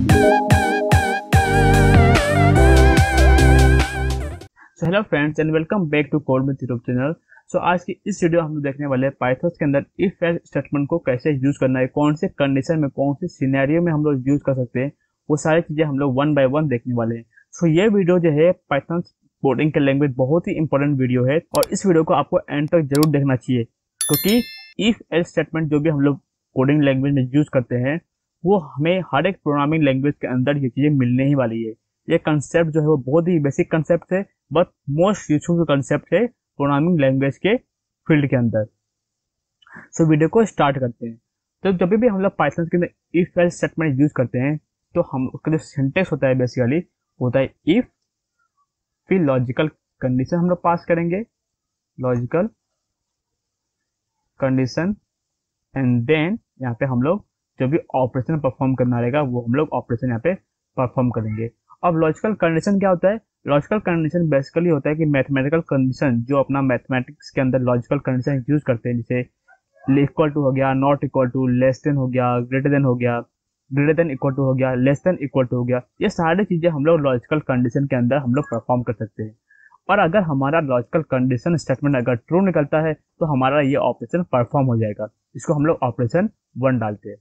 So hello friends and welcome back to code with YouTube channel. So आज की इस video हम लोग देखने वाले हैं पाइथन के अंदर इफ एल्स स्टेटमेंट को कैसे यूज करना है, कौन से कंडीशन में, कौन से सिनेरियो में हम लोग यूज कर सकते हैं, वो सारी चीजें हम लोग वन बाय वन देखने वाले हैं। सो ये वीडियो जो है पाइथन कोडिंग के लैंग्वेज बहुत ही इंपॉर्टेंट वीडियो है और इस वीडियो को आपको एंड तक जरूर देखना चाहिए, क्योंकि इफ एल्स स्टेटमेंट जो भी हम लोग कोडिंग लैंग्वेज में यूज करते हैं वो हमें हर एक प्रोग्रामिंग लैंग्वेज के अंदर ये चीजें मिलने ही वाली है। ये कंसेप्ट जो है वो बहुत ही बेसिक कंसेप्ट है, बट मोस्ट यूजफुल कंसेप्ट है प्रोग्रामिंग लैंग्वेज के फील्ड के अंदर। सो वीडियो को स्टार्ट करते हैं। तो जब भी हम लोग पाइथन के अंदर इफ एल्स स्टेटमेंट यूज करते हैं तो हम उसका जो सिंटेक्स होता है बेसिकली होता है इफ, फिर लॉजिकल कंडीशन हम लोग पास करेंगे, लॉजिकल कंडीशन, एंड देन यहाँ पे हम लोग जो भी ऑपरेशन परफॉर्म करना रहेगा वो हम लोग ऑपरेशन यहाँ पे परफॉर्म करेंगे। अब लॉजिकल कंडीशन क्या होता है? लॉजिकल कंडीशन बेसिकली होता है कि मैथमेटिकल कंडीशन जो अपना मैथमेटिक्स के अंदर लॉजिकल कंडीशन यूज करते हैं, जैसे इक्वल टू हो गया, not equal to, less than हो गया, ग्रेटर देन हो गया, ग्रेटर देन इक्वल टू हो गया, लेस देन इक्वल टू हो गया, ये सारी चीजें हम लोग लॉजिकल कंडीशन के अंदर हम लोग परफॉर्म कर सकते हैं। और अगर हमारा लॉजिकल कंडीशन स्टेटमेंट अगर ट्रू निकलता है तो हमारा ये ऑपरेशन परफॉर्म हो जाएगा। इसको हम लोग ऑपरेशन 1 डालते हैं।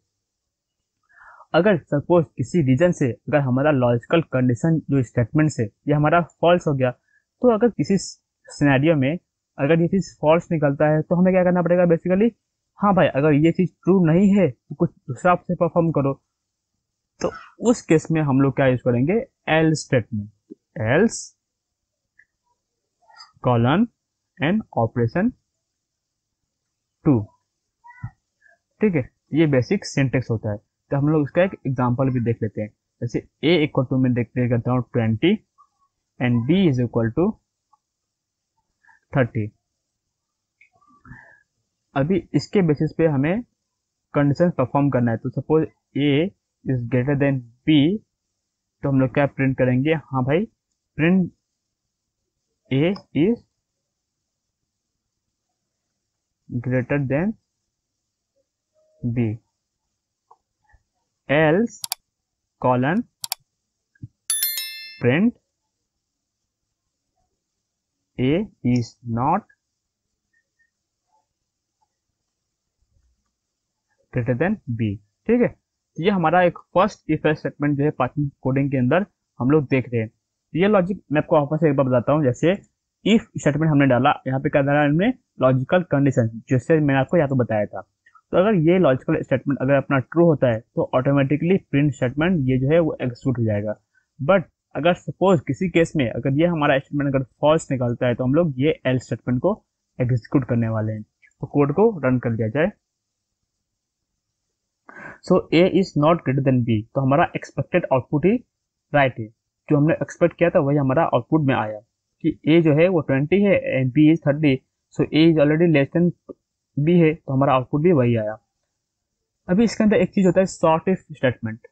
अगर सपोज किसी रीजन से अगर हमारा लॉजिकल कंडीशन जो स्टेटमेंट से ये हमारा फॉल्स हो गया, तो अगर किसी सिनेरियो में अगर ये चीज फॉल्स निकलता है तो हमें क्या करना पड़ेगा बेसिकली, हाँ भाई अगर ये चीज ट्रू नहीं है तो कुछ दूसरा आपसे परफॉर्म करो। तो उस केस में हम लोग क्या यूज करेंगे, else statement, else colon and operation 2। ठीक है, ये बेसिक सिंटेक्स होता है। तो हम लोग इसका एक एग्जांपल भी देख लेते हैं। जैसे a इक्वल टू में देख करता हूँ 20 and b is equal to 30। अभी इसके बेसिस पे हमें कंडीशन परफॉर्म करना है। तो suppose a is greater than b, तो हम लोग क्या प्रिंट करेंगे, हाँ भाई print a is greater than b, else colon print a is not greater than b। ठीक है, तो ये हमारा एक फर्स्ट इफ एल्स स्टेटमेंट जो है पाइथन कोडिंग के अंदर हम लोग देख रहे हैं। ये लॉजिक मैं आपको वापस से एक बार बताता हूँ। जैसे इफ स्टेटमेंट हमने डाला, यहाँ पे क्या डाला हमने, लॉजिकल कंडीशन, जैसे मैंने आपको यहाँ पे बताया था। तो अगर ये लॉजिकल स्टेटमेंट अगर अपना ट्रू होता है तो ऑटोमेटिकली प्रिंट स्टेटमेंट ये जो है वो एग्जीक्यूट हो जाएगा। बट अगर सपोज किसी केस में अगर ये हमारा स्टेटमेंट अगर फॉल्स निकलता है तो हम लोग ये एल्स स्टेटमेंट को एग्जीक्यूट करने वाले हैं। तो कोड को रन कर दिया जाए। So A is not greater than B, तो हमारा एक्सपेक्टेड आउटपुट ही राइट है। जो हमने एक्सपेक्ट किया था वही हमारा आउटपुट में आया कि ए जो है वो 20 है and B is 30। So A is already less than B है, तो हमारा आउटपुट भी वही आया। अभी इसके अंदर एक चीज होता है sort if statement,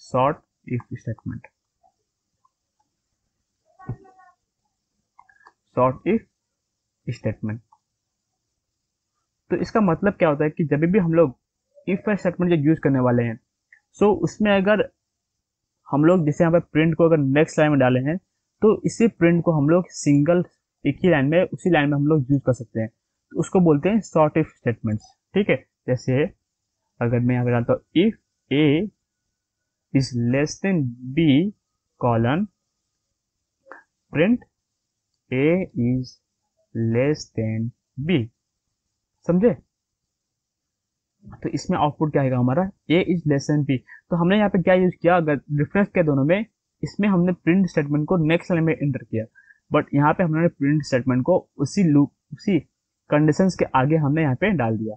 sort if statement, sort if statement. तो इसका मतलब क्या होता है कि जब भी हम लोग इफ स्टेटमेंट जो यूज करने वाले हैं, सो उसमें अगर हम लोग जैसे यहाँ पे प्रिंट को अगर नेक्स्ट लाइन में डाले हैं तो इसी प्रिंट को हम लोग सिंगल एक ही लाइन में, उसी लाइन में हम लोग यूज कर सकते हैं। तो उसको बोलते हैं सॉर्ट इफ स्टेटमेंट्स। ठीक है, जैसे अगर मैं यहाँ पे डालता हूँ if A is less than b colon print A is less than b, समझे? तो इसमें आउटपुट क्या आएगा हमारा, a is less than B. तो हमने यहाँ पे क्या यूज किया, अगर डिफरेंस किया दोनों में, इसमें हमने प्रिंट स्टेटमेंट को नेक्स्ट लाइन में एंटर किया, बट यहाँ पे हमने प्रिंट स्टेटमेंट को उसी लूप, उसी कंडीशंस के आगे हमने यहाँ पे डाल दिया।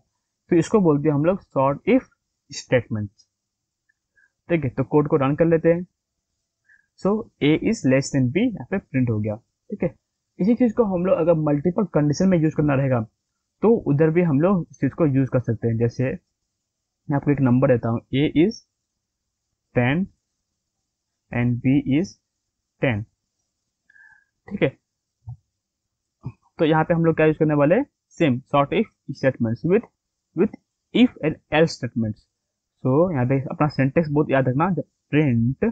तो इसको बोलते हैं हम लोग सॉर्ट इफ स्टेटमेंट। ठीक है, तो कोड को रन कर लेते हैं। So A is less than B यहाँ पे प्रिंट हो गया। ठीक है, इसी चीज को हम लोग अगर मल्टीपल कंडीशन में यूज करना रहेगा तो उधर भी हम लोग इस चीज को यूज कर सकते हैं। जैसे मैं आपको एक नंबर देता हूँ, ए इज 10 एंड बी इज 10। ठीक है, तो यहाँ पे हम लोग क्या यूज करने वाले, same sort if statements with if and else statements. So यहाँ पे अपना सिंटेक्स बहुत याद रखना, जब print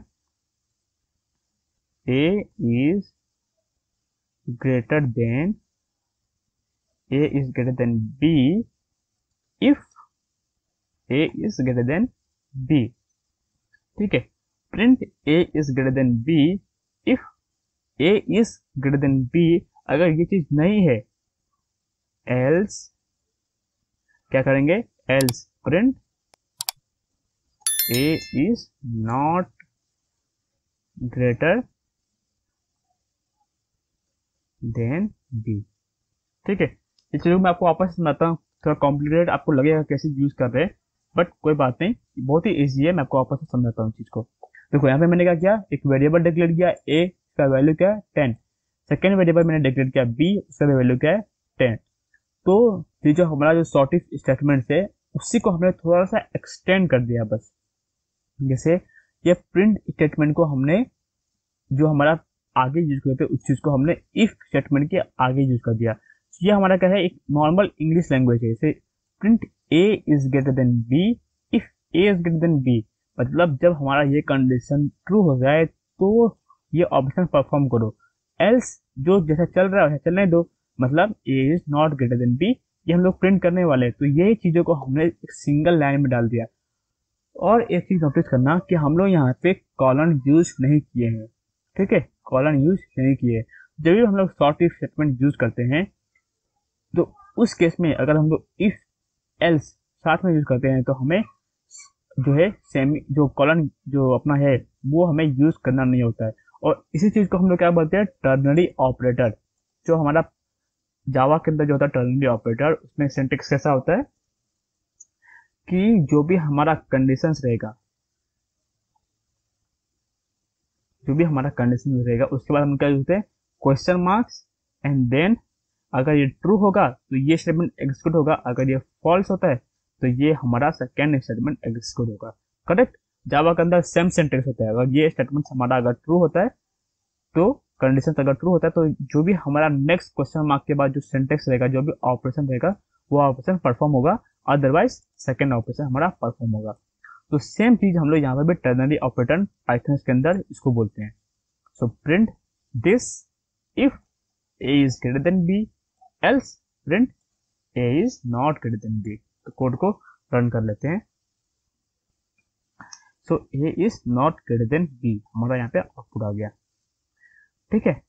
A is greater than B if A is greater than B. ठीक है, print A is greater than B if A is greater than B. अगर ये चीज नहीं है, एल्स क्या करेंगे, else print A is not greater than B. ठीक है, इस चीज को मैं आपको वापस सुनाता हूँ, थोड़ा कॉम्प्लिकेटेड आपको लगेगा कैसे यूज कर रहे हैं, बट कोई बात नहीं, बहुत ही इजी है। मैं आपको वापस समझाता हूँ चीज को। देखो यहाँ पे मैंने क्या किया, एक वेरिएबल डिक्लेयर किया ए, का वैल्यू क्या है 10। सेकेंड वेरिएबल मैंने डिक्लेयर किया बी, उसका वैल्यू क्या है 10। तो ये जो हमारा जो सॉर्ट इफ स्टेटमेंट है उसी को हमने थोड़ा सा एक्सटेंड कर दिया बस। जैसे ये प्रिंट स्टेटमेंट को हमने जो हमारा आगे यूज करते उस चीज को हमने इफ स्टेटमेंट के आगे यूज कर दिया। ये हमारा क्या है, एक नॉर्मल इंग्लिश लैंग्वेज है। जैसे print A is greater than B if A is greater than b, मतलब जब हमारा ये कंडीशन ट्रू हो जाए तो ये ऑप्शन परफॉर्म करो, एल्स जो जैसा चल रहा है वैसा चलने दो, मतलब A is not greater than B. ये हम लोग प्रिंट करने वाले हैं, तो ये चीजों को हमने एक सिंगल लाइन में डाल दिया। और एक चीज नोटिस करना कि हम लोग यहाँ पे कॉलन यूज नहीं किए हैं। ठीक है, कॉलन यूज नहीं किए। जब भी हम लोग सॉर्ट इफ स्टेटमेंट यूज करते हैं तो उस केस में अगर हम लोग इफ एल्स साथ में यूज करते हैं तो हमें जो है सेमी जो कॉलन जो अपना है वो हमें यूज करना नहीं होता है। और इसी चीज को हम लोग क्या बोलते हैं, टर्नरी ऑपरेटर। जो हमारा जावा के अंदर जो होता है टर्नरी ऑपरेटर, उसमें सिंटेक्स कैसा होता है कि जो भी हमारा कंडीशंस रहेगा, जो भी हमारा कंडीशन रहेगा उसके बाद हम क्या यूज करते हैं, क्वेश्चन मार्क्स, एंड देन अगर ये ट्रू होगा तो ये स्टेटमेंट एग्जीक्यूट होगा, अगर ये फॉल्स होता है तो ये हमारा सेकेंड स्टेटमेंट एग्जीक्यूट होगा। करेक्ट, जावा के अंदर सेम सिंटेक्स होता है। अगर ये स्टेटमेंट हमारा अगर ट्रू होता है तो कंडीशन अगर ट्रू होता है तो जो भी हमारा नेक्स्ट क्वेश्चन मार्क के बाद जो सिंटेक्स रहेगा, जो भी ऑपरेशन रहेगा वो ऑपरेशन परफॉर्म होगा, अदरवाइज सेकेंड ऑपरेशन हमारा परफॉर्म होगा। तो सेम चीज हम लोग यहाँ पे भी टर्नरी ऑपरेटर पाइथन के अंदर इसको बोलते हैं। So print this if A is greater than B, else print A is not greater than B. तो कोड को रन कर लेते हैं। So A is not greater than B, हमारा यहाँ पे आउटपुट आ गया। ठीक है,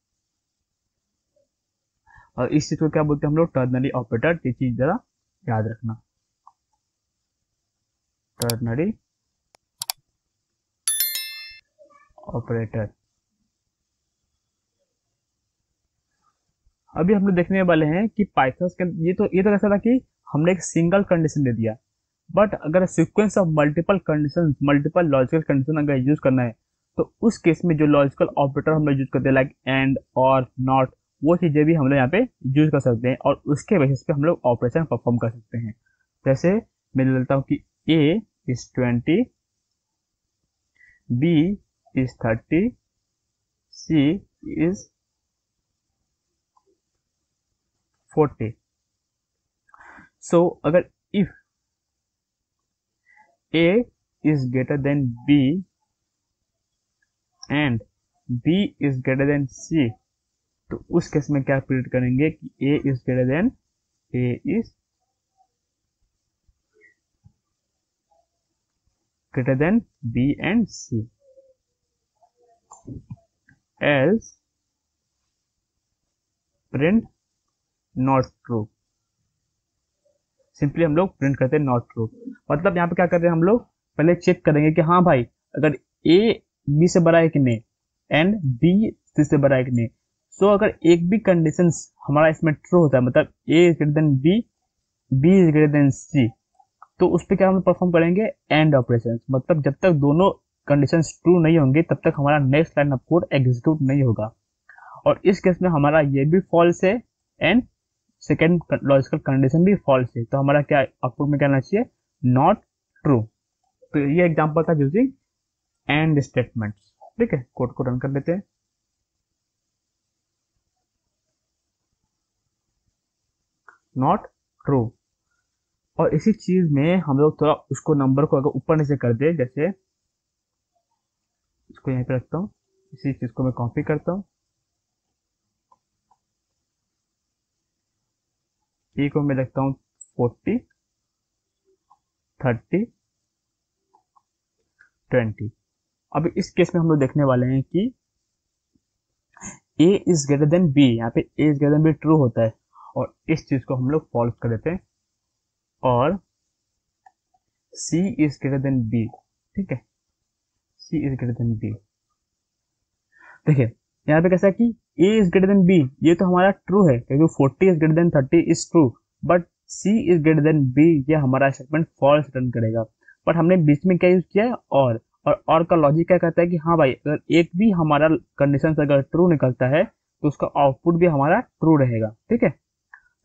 और इस चीज को क्या बोलते हैं हम लोग, टर्नरी ऑपरेटर। ये चीज जरा याद रखना, टर्नरी ऑपरेटर। अभी हम लोग देखने वाले हैं कि पाइथन के ये तो ऐसा था कि हमने एक सिंगल कंडीशन दे दिया, बट अगर sequence of multiple condition, multiple logical condition अगर यूज करना है तो उस केस में जो लॉजिकल ऑपरेटर हम लोग यूज करते हैं लाइक एंड और नॉट, वो चीजें भी हम लोग यहाँ पे यूज कर सकते हैं और उसके बेसिस पे हम लोग ऑपरेशन परफॉर्म कर सकते हैं। जैसे मैं लेता हूँ कि A is 20, B is 30, C is 40। So अगर if A is greater than B and B is greater than C, तो उस केस में क्या प्रिंट करेंगे कि A is greater than B and C, else print not true। Simply हम लोग print करते हैं नॉट ट्रू। मतलब यहाँ पे क्या कर रहे हैं, हम लोग पहले चेक करेंगे कि हाँ भाई अगर ए बी से बड़ा है कि नहीं एंड बी सी से बड़ा है कि नहीं। सो अगर एक भी कंडीशन हमारा इसमें ट्रू होता है, मतलब A is greater than B, B is greater than C, तो उस पर क्या हम परफॉर्म करेंगे, एंड ऑपरेशन। मतलब जब तक दोनों कंडीशन ट्रू नहीं होंगे तब तक हमारा next line of code execute नहीं होगा। और इस केस में हमारा ये भी फॉल्स है एंड सेकेंड लॉजिकल कंडीशन भी फॉल्स है, तो हमारा क्या आउटपुट में क्या आना चाहिए, नॉट ट्रू। तो ये एग्जांपल था यूजिंग एंड स्टेटमेंट। ठीक है, कोड को रन कर लेते हैं। नॉट ट्रू, और इसी चीज में हम लोग थोड़ा उसको नंबर को अगर ऊपर नीचे कर दे, जैसे इसको यहीं पे रखता हूँ, इसी चीज को मैं कॉपी करता हूँ, ई को मैं रखता हूँ 40, 30, 20। अब इस केस में हम लोग देखने वाले हैं कि a is greater than b, यहाँ पे a is greater than b true होता है, और इस चीज को हम लोग फॉल्स कर देते हैं, और c is greater than b। ठीक है, c is greater than b। देखिए यहाँ पे कैसा है कि a is greater than b, ये तो हमारा ट्रू है क्योंकि 40 is greater then 30 is true, but c is greater than b, ये हमारा स्टेटमेंट फॉल्स रिटर्न करेगा। बट हमने बीच में क्या यूज किया है, और का लॉजिक क्या कहता है कि हाँ भाई, अगर एक भी हमारा कंडीशन अगर ट्रू निकलता है तो उसका आउटपुट भी हमारा ट्रू रहेगा। ठीक है,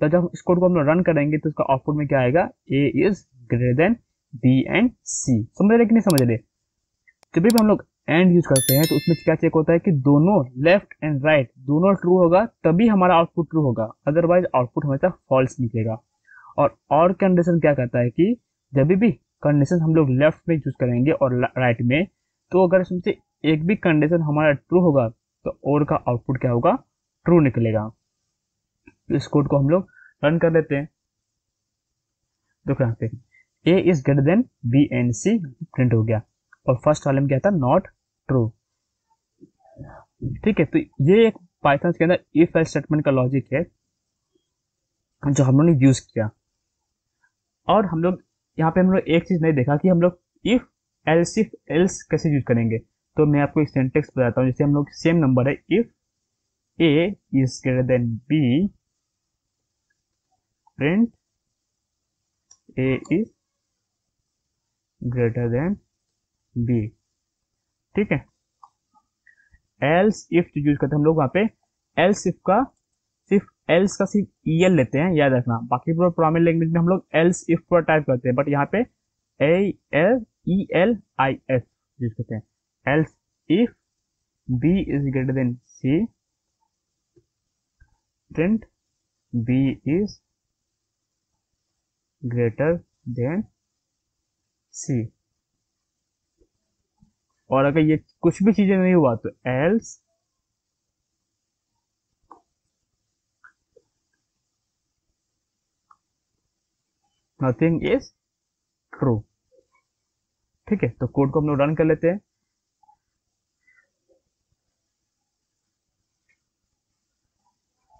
तो जब इस कोड को हम लोग रन करेंगे तो उसका आउटपुट में क्या आएगा, a is greater than b and c। समझ रहे कि नहीं समझ रहे? जब भी हम लोग एंड यूज करते हैं तो उसमें क्या चेक होता है कि दोनों लेफ्ट एंड राइट दोनों ट्रू होगा, तभी हमारा आउटपुट ट्रू होगा, अदरवाइज आउटपुट हमेशा फॉल्स निकलेगा। और कंडीशन क्या कहता है कि जब भी कंडीशन हम लोग लेफ्ट में यूज करेंगे और राइट में, तो अगर उसमें से एक भी कंडीशन हमारा ट्रू होगा तो और का आउटपुट क्या होगा, ट्रू निकलेगा। तो इस कोड को हम लोग रन कर लेते हैं। देखो यहाँ पे a is greater than b and c print हो गया, और फर्स्ट वाले में क्या था, नॉट ट्रू। ठीक है, तो ये एक पाइथन के अंदर इफ एल्स स्टेटमेंट का लॉजिक है जो हम लोग ने यूज किया। और हम लोग यहाँ पे हम लोग एक चीज नहीं देखा कि हम लोग इफ एल्स कैसे यूज करेंगे। तो मैं आपको एक सिंटेक्स बताता हूँ। जैसे हम लोग सेम नंबर है, if a is greater than b, print a is greater than b। ठीक है, एल्स इफ यूज करते हैं हम लोग, वहां पे एल्स इफ का सिर्फ ईएल लेते हैं, याद रखना। बाकी पूरा प्रोग्रामिंग लैंग्वेज में हम लोग एल्स इफ पूरा टाइप करते हैं, बट यहाँ पे ALELIF यूज करते हैं। Else if b is greater then c, print b is greater then c। और अगर ये कुछ भी चीजें नहीं हुआ तो एल्स नथिंग इज ट्रू। ठीक है, तो कोड को हम लोग रन कर लेते हैं।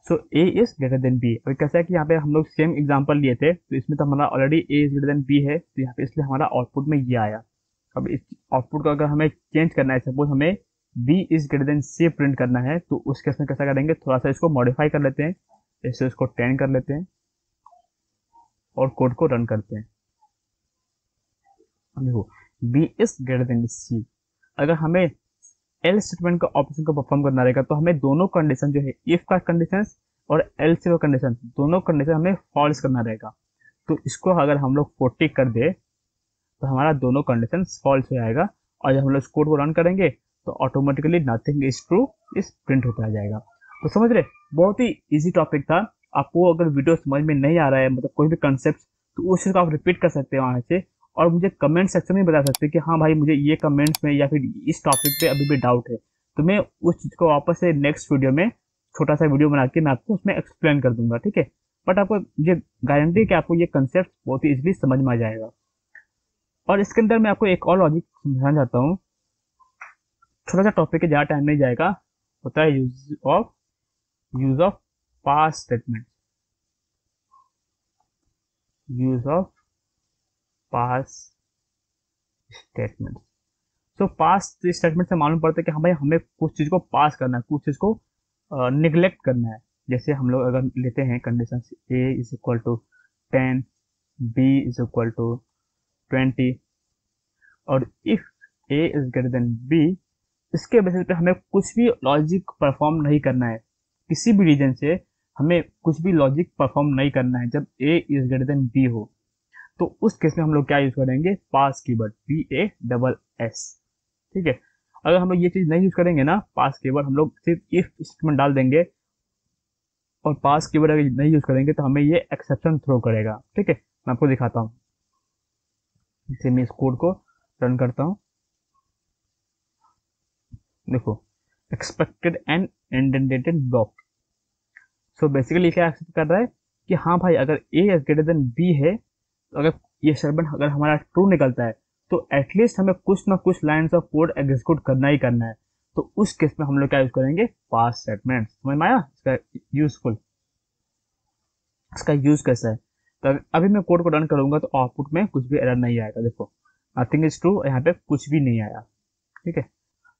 सो a is greater than b। अभी कैसा है कि यहाँ पे हम लोग सेम एग्जांपल लिए थे, तो इसमें तो हमारा already a is greater than b है, तो यहाँ पे इसलिए हमारा आउटपुट में ये आया। अब इस आउटपुट को अगर हमें चेंज करना है, सपोज हमें b is greater then c print करना है, तो उस केस में कैसा करेंगे, थोड़ा सा इसको मॉडिफाई कर लेते हैं, जैसे इसको 10 कर लेते हैं और कोड को रन करते हैं। देखो b is greater then c, अगर हमें एल स्टेटमेंट का ऑपरेशन को परफॉर्म करना रहेगा तो हमें दोनों कंडीशन जो है, इफ का कंडीशन और एल्स का कंडीशन, दोनों कंडीशन हमें फॉल्स करना रहेगा। तो इसको अगर हम लोग 40 कर दे तो हमारा दोनों कंडीशन फॉल्स हो जाएगा, और जब हम लोग कोड को रन करेंगे तो ऑटोमेटिकली नथिंग इज ट्रू इस प्रिंट होता आ जाएगा। तो समझ रहे, बहुत ही इजी टॉपिक था। आपको अगर वीडियो समझ में नहीं आ रहा है, मतलब कोई भी कंसेप्ट, तो उस चीज को आप रिपीट कर सकते हैं वहां से, और मुझे कमेंट सेक्शन में बता सकते हैं कि हाँ भाई मुझे ये कमेंट्स में या फिर इस टॉपिक पे अभी भी डाउट है, तो मैं उस चीज को वापस से नेक्स्ट वीडियो में छोटा सा वीडियो बना के मैं आपको उसमें एक्सप्लेन कर दूंगा। ठीक है, बट आपको ये गारंटी है कि आपको ये कंसेप्ट बहुत ही इजीली समझ में आ जाएगा। और इसके अंदर मैं आपको एक और लॉजिक समझाना चाहता हूँ, छोटा सा टॉपिक है, ज़्यादा टाइम नहीं जाएगा। होता है use of past statement. Use of past statement. तो पास्ट स्टेटमेंट से मालूम पड़ता है कि हाँ भाई हमें कुछ चीज को पास करना है, कुछ चीज को निग्लेक्ट करना है। जैसे हम लोग अगर लेते हैं condition a is equal to 10, b is equal to 20, और if a is greater than b, इसके बेसिस पे हमें कुछ भी लॉजिक परफॉर्म नहीं करना है, किसी भी रीजन से हमें कुछ भी लॉजिक परफॉर्म नहीं करना है जब a is greater than b हो। तो उस केस में हम लोग क्या यूज करेंगे, पास कीवर्ड, PASS। ठीक है, अगर हम लोग ये चीज नहीं यूज करेंगे ना, पास कीवर्ड, हम लोग सिर्फ इफ स्टेटमेंट डाल देंगे और पास कीवर्ड अगर नहीं यूज करेंगे तो हमें ये एक्सेप्शन थ्रो करेगा। ठीक है, मैं आपको दिखाता हूँ। जैसे मैं इस कोड को रन करता हूँ, देखो expected and indented block. So basically क्या एक्सेप्ट कर रहा है कि हाँ भाई अगर ए इज ग्रेटर देन बी है, तो अगर ये स्टेटमेंट अगर हमारा ट्रू निकलता है तो एटलीस्ट हमें कुछ ना कुछ लाइन्स ऑफ कोड एग्जीक्यूट करना ही करना है। तो उस केस में हम लोग क्या यूज करेंगे, पास स्टेटमेंट। समझ में आया इसका यूजफुल, इसका यूज कैसा है। तो अभी मैं कोड को रन करूंगा तो आउटपुट में कुछ भी एरर नहीं आएगा। देखो नथिंग इज ट्रू, यहाँ पे कुछ भी नहीं आया। ठीक है,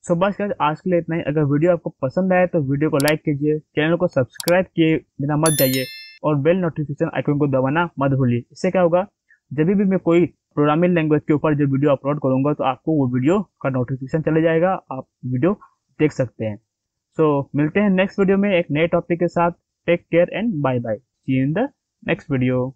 सो बस guys, आज के लिए इतना ही। अगर वीडियो आपको पसंद आए तो वीडियो को लाइक कीजिए, चैनल को सब्सक्राइब किए बिना मत जाइए, और बेल नोटिफिकेशन आइकन को दबाना मत भूलिए। इससे क्या होगा, जब भी मैं कोई प्रोग्रामिंग लैंग्वेज के ऊपर जो वीडियो अपलोड करूंगा तो आपको वो वीडियो का नोटिफिकेशन चले जाएगा, आप वीडियो देख सकते हैं। सो मिलते हैं नेक्स्ट वीडियो में एक नए टॉपिक के साथ। Take care and bye bye, see you in the next video.